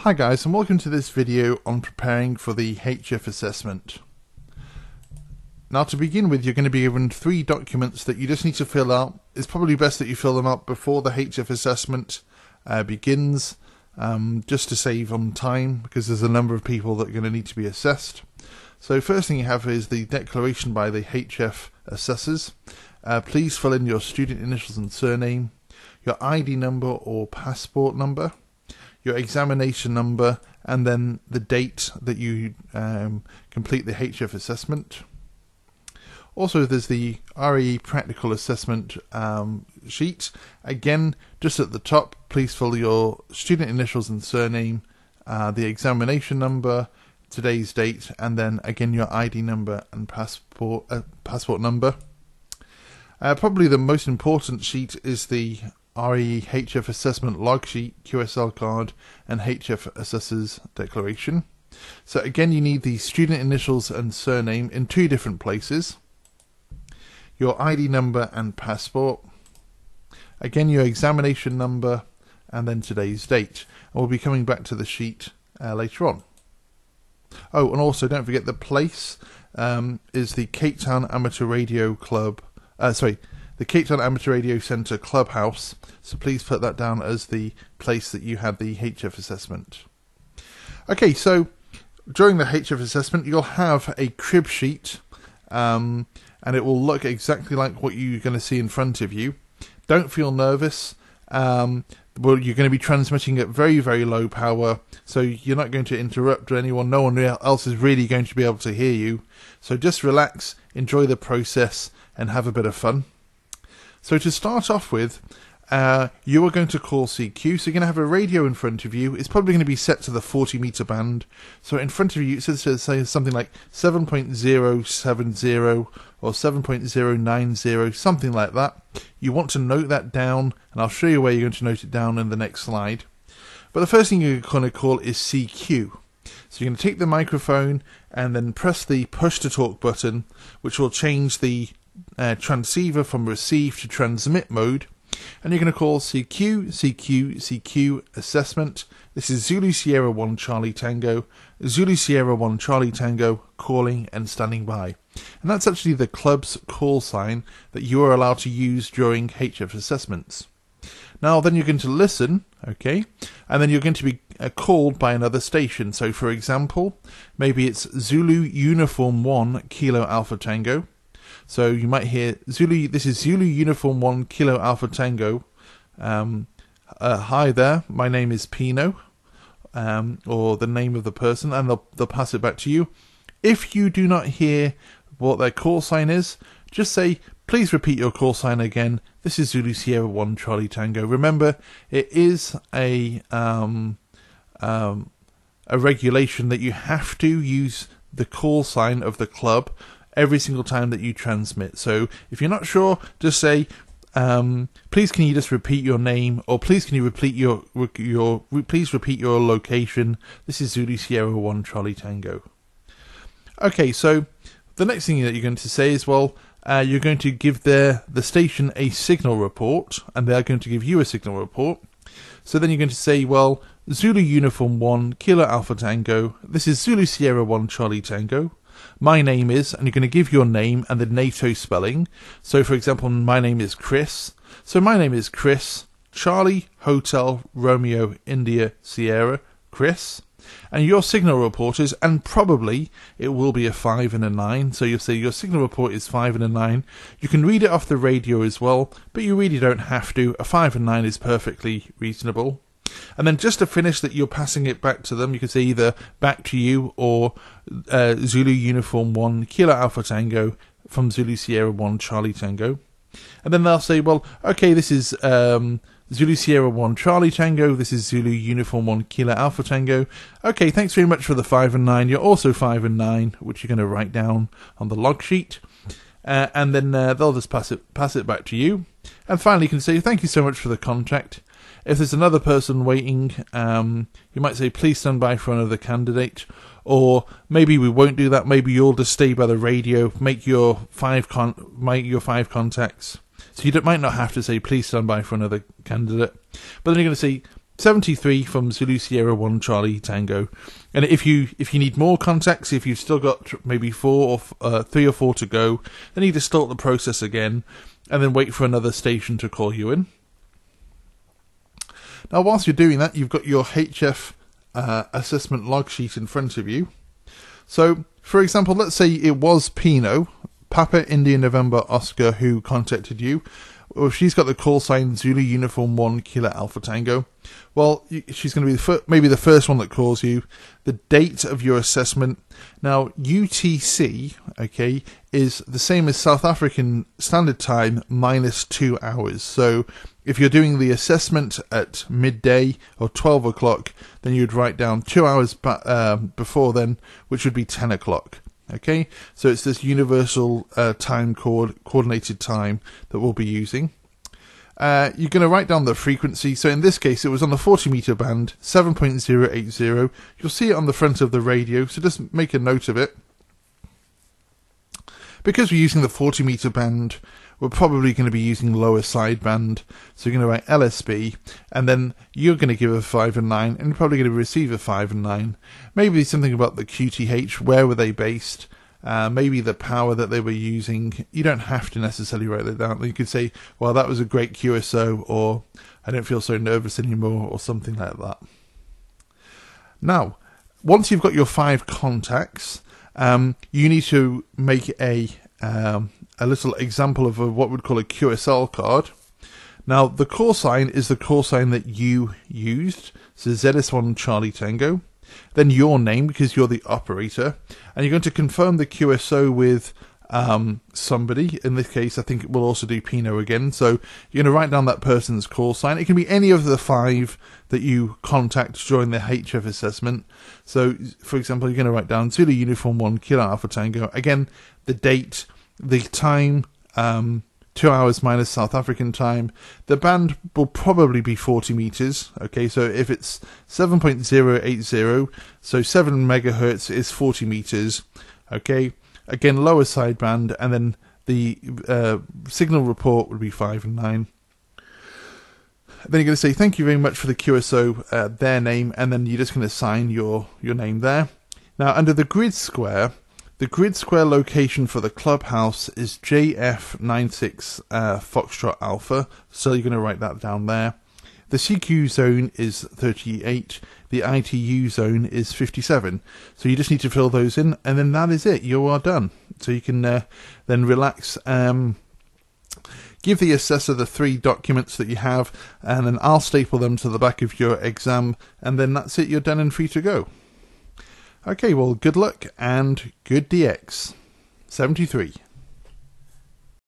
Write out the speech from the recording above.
Hi guys, and welcome to this video on preparing for the HF assessment. Now to begin with, you're going to be given 3 documents that you just need to fill out. It's probably best that you fill them out before the HF assessment begins, just to save on time, because there's a number of people that are going to need to be assessed. So first thing you have is the declaration by the HF assessors. Please fill in your student initials and surname, your ID number or passport number, your examination number, and then the date that you complete the HF assessment. Also, there's the RAE practical assessment sheet. Again, just at the top, please fill your student initials and surname, the examination number, today's date, and then again your ID number and passport number. Probably the most important sheet is the RAE HF assessment log sheet, Qsl Card, and HF assessors declaration. So again, you need the student initials and surname in 2 different places, your ID number and passport, again your examination number, and then today's date. And we'll be coming back to the sheet later on. Oh, and also don't forget the place is the Cape Town Amateur Radio Club, the Cape Town Amateur Radio Centre Clubhouse, so please put that down as the place that you had the HF assessment. Okay, so during the HF assessment you'll have a crib sheet, and it will look exactly like what you're going to see in front of you. Don't feel nervous. Well, you're going to be transmitting at very, very low power, so you're not going to interrupt anyone. No one else is really going to be able to hear you. So just relax, enjoy the process, and have a bit of fun. So to start off with, you are going to call CQ, so you're going to have a radio in front of you. It's probably going to be set to the 40 meter band. So in front of you, it says something like 7.070 or 7.090, something like that. You want to note that down, and I'll show you where you're going to note it down in the next slide. But the first thing you're going to call is CQ. So you're going to take the microphone and then press the push to talk button, which will change the transceiver from receive to transmit mode, and you're going to call CQ assessment. This is Zulu Sierra 1 Charlie Tango, Zulu Sierra 1 Charlie Tango, calling and standing by. And that's actually the club's call sign that you are allowed to use during HF assessments. Now then you're going to listen, okay, and then you're going to be called by another station. So for example, maybe it's Zulu Uniform 1 Kilo Alpha Tango. So you might hear Zulu. This is Zulu Uniform 1 Kilo Alpha Tango. Hi there, my name is Pino, or the name of the person, and they'll pass it back to you. If you do not hear what their call sign is, just say, please repeat your call sign again. This is Zulu Sierra 1 Charlie Tango. Remember, it is a regulation that you have to use the call sign of the club every single time that you transmit. So if you're not sure, just say, please can you just repeat your name, or please can you repeat please repeat your location. This is Zulu Sierra 1 Charlie Tango. Okay, so the next thing that you're going to say is, well, you're going to give the station a signal report, and they're going to give you a signal report. So then you're going to say, well, Zulu Uniform 1 Kilo Alpha Tango, this is Zulu Sierra 1 Charlie Tango. My name is, and you're going to give your name and the NATO spelling. So for example, my name is Chris. So my name is Chris, Charlie, Hotel, Romeo, India, Sierra, Chris. And your signal report is, and probably it will be a 5 and a 9. So you'll say your signal report is 5 and a 9. You can read it off the radio as well, but you really don't have to. A 5 and 9 is perfectly reasonable. And then just to finish that, you're passing it back to them. You can say either back to you or Zulu Uniform 1 Kilo Alpha Tango from Zulu Sierra 1 Charlie Tango. And then they'll say, well, okay, this is Zulu Sierra 1 Charlie Tango. This is Zulu Uniform 1 Kilo Alpha Tango. Okay, thanks very much for the 5 and 9. You're also 5 and 9, which you're going to write down on the log sheet. And then they'll just pass it back to you. And finally, you can say, thank you so much for the contact. If there's another person waiting, you might say, please stand by for another candidate. Or maybe we won't do that. Maybe you'll just stay by the radio, make your 5 contacts. So you might not have to say, please stand by for another candidate. But then you're going to say, 73 from Zulu Sierra 1 Charlie Tango. And if you need more contacts, if you've still got maybe 3 or 4 to go, then you just start the process again and then wait for another station to call you in. Now, whilst you're doing that, you've got your HF assessment log sheet in front of you. So, for example, let's say it was Pino, Papa India November Oscar, who contacted you. Well, she's got the call sign Zulu Uniform 1 Kilo Alpha Tango. Well, she's going to be maybe the first one that calls you. The date of your assessment. Now, UTC, okay, is the same as South African Standard Time minus 2 hours. So, if you're doing the assessment at midday or 12 o'clock, then you'd write down 2 hours before then, which would be 10 o'clock. Okay, so it's this universal time coordinated time that we'll be using. You're going to write down the frequency. So in this case, it was on the 40 meter band, 7.080. You'll see it on the front of the radio, so just make a note of it. Because we're using the 40 meter band, we're probably going to be using lower sideband. So you're going to write LSB, and then you're going to give a 5 and 9, and you're probably going to receive a 5 and 9. Maybe something about the QTH, where were they based? Maybe the power that they were using. You don't have to necessarily write that down. You could say, well, that was a great QSO, or I don't feel so nervous anymore, or something like that. Now, once you've got your 5 contacts, you need to make a little example of what we'd call a QSL card. Now, the call sign is the call sign that you used, so ZS1 Charlie Tango. Then your name, because you're the operator, and you're going to confirm the QSO with somebody. In this case, I think we'll also do Pino again. So you're going to write down that person's call sign. It can be any of the 5 that you contact during the HF assessment. So, for example, you're going to write down Zulu Uniform 1 Kilo Alpha Tango. Again, the date, the time, 2 hours minus South African time. The band will probably be 40 meters. Okay, so if it's 7.080, so 7 megahertz is 40 meters. Okay, again, lower sideband, and then the signal report would be 5 and 9. Then you're going to say thank you very much for the QSO, their name, and then you're just going to sign your name there. Now, under the grid square, the grid square location for the clubhouse is JF96 Foxtrot Alpha, so you're going to write that down there. The CQ zone is 38, the ITU zone is 57. So you just need to fill those in, and then that is it. You are done. So you can then relax. Give the assessor the 3 documents that you have, and then I'll staple them to the back of your exam, and then that's it. You're done and free to go. Okay, well, good luck and good DX. 73.